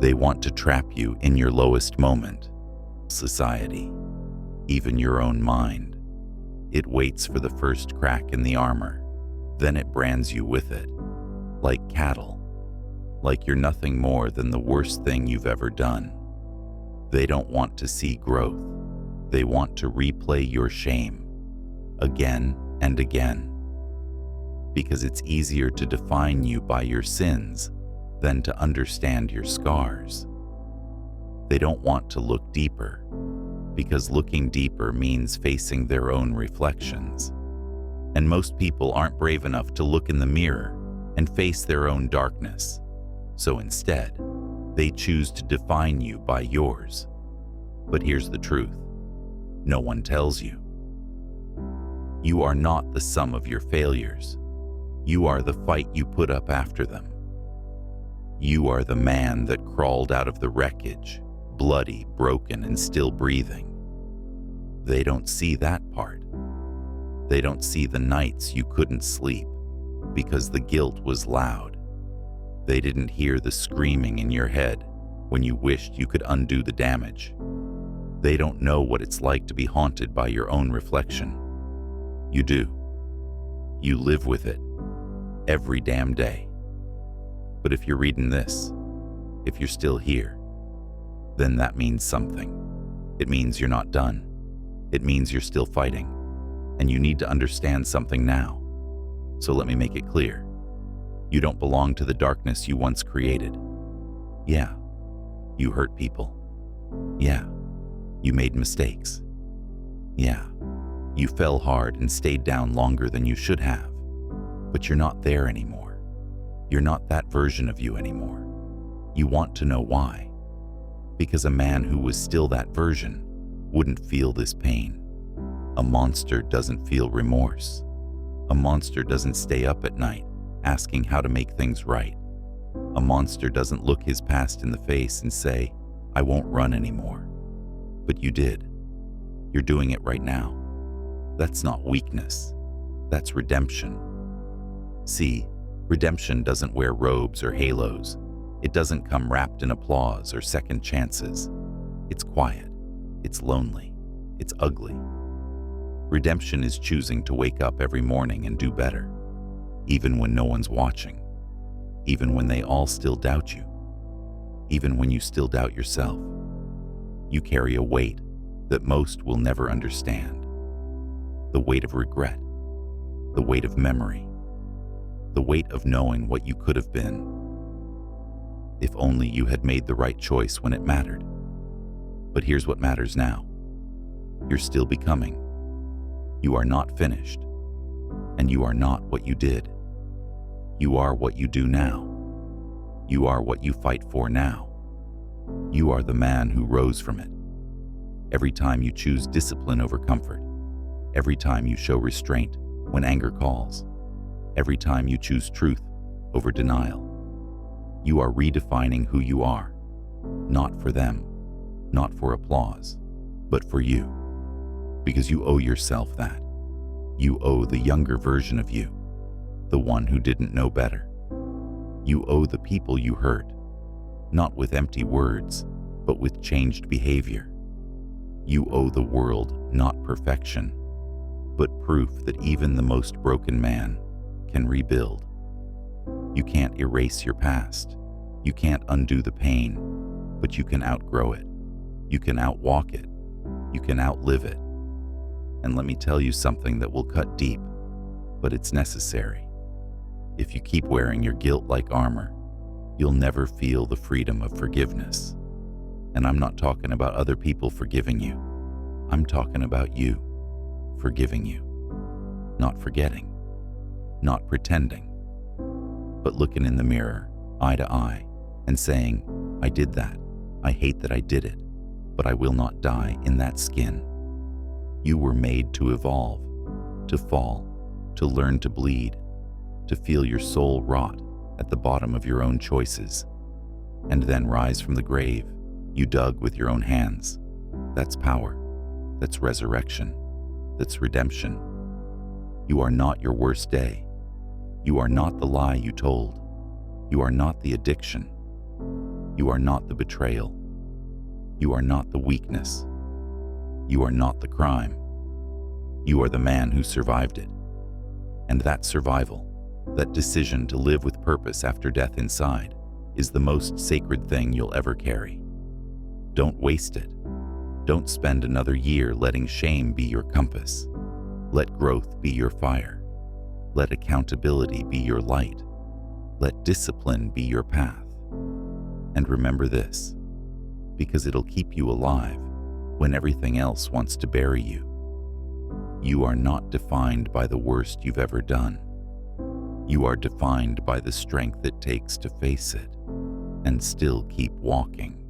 They want to trap you in your lowest moment. Society, even your own mind. It waits for the first crack in the armor. Then it brands you with it. Like cattle. Like you're nothing more than the worst thing you've ever done. They don't want to see growth. They want to replay your shame. Again and again. Because it's easier to define you by your sins than to understand your scars. They don't want to look deeper, because looking deeper means facing their own reflections. And most people aren't brave enough to look in the mirror and face their own darkness. So instead, they choose to define you by yours. But here's the truth. No one tells you. You are not the sum of your failures. You are the fight you put up after them. You are the man that crawled out of the wreckage, bloody, broken, and still breathing. They don't see that part. They don't see the nights you couldn't sleep because the guilt was loud. They didn't hear the screaming in your head when you wished you could undo the damage. They don't know what it's like to be haunted by your own reflection. You do. You live with it every damn day. But if you're reading this, if you're still here, then that means something. It means you're not done. It means you're still fighting. And you need to understand something now. So let me make it clear. You don't belong to the darkness you once created. Yeah, you hurt people. Yeah, you made mistakes. Yeah, you fell hard and stayed down longer than you should have. But you're not there anymore. You're not that version of you anymore. You want to know why. Because a man who was still that version wouldn't feel this pain. A monster doesn't feel remorse. A monster doesn't stay up at night asking how to make things right. A monster doesn't look his past in the face and say, I won't run anymore. But you did. You're doing it right now. That's not weakness. That's redemption. See, redemption doesn't wear robes or halos. It doesn't come wrapped in applause or second chances. It's quiet. It's lonely. It's ugly. Redemption is choosing to wake up every morning and do better, even when no one's watching, even when they all still doubt you, even when you still doubt yourself. You carry a weight that most will never understand. The weight of regret, the weight of memory, the weight of knowing what you could have been. If only you had made the right choice when it mattered. But here's what matters now. You're still becoming. You are not finished. And you are not what you did. You are what you do now. You are what you fight for now. You are the man who rose from it. Every time you choose discipline over comfort. Every time you show restraint when anger calls. Every time you choose truth over denial. You are redefining who you are. Not for them. Not for applause. But for you. Because you owe yourself that. You owe the younger version of you, the one who didn't know better. You owe the people you hurt, not with empty words, but with changed behavior. You owe the world not perfection, but proof that even the most broken man can rebuild. You can't erase your past. You can't undo the pain, but you can outgrow it. You can outwalk it. You can outlive it. And let me tell you something that will cut deep, but it's necessary. If you keep wearing your guilt like armor, you'll never feel the freedom of forgiveness. And I'm not talking about other people forgiving you. I'm talking about you forgiving you. Not forgetting, not pretending, but looking in the mirror, eye to eye, and saying, I did that. I hate that I did it, but I will not die in that skin. You were made to evolve, to fall, to learn to bleed, to feel your soul rot at the bottom of your own choices, and then rise from the grave you dug with your own hands. That's power. That's resurrection. That's redemption. You are not your worst day. You are not the lie you told. You are not the addiction. You are not the betrayal. You are not the weakness. You are not the crime. You are the man who survived it. And that survival, that decision to live with purpose after death inside, is the most sacred thing you'll ever carry. Don't waste it. Don't spend another year letting shame be your compass. Let growth be your fire. Let accountability be your light. Let discipline be your path. And remember this, because it'll keep you alive when everything else wants to bury you. You are not defined by the worst you've ever done. You are defined by the strength it takes to face it and still keep walking.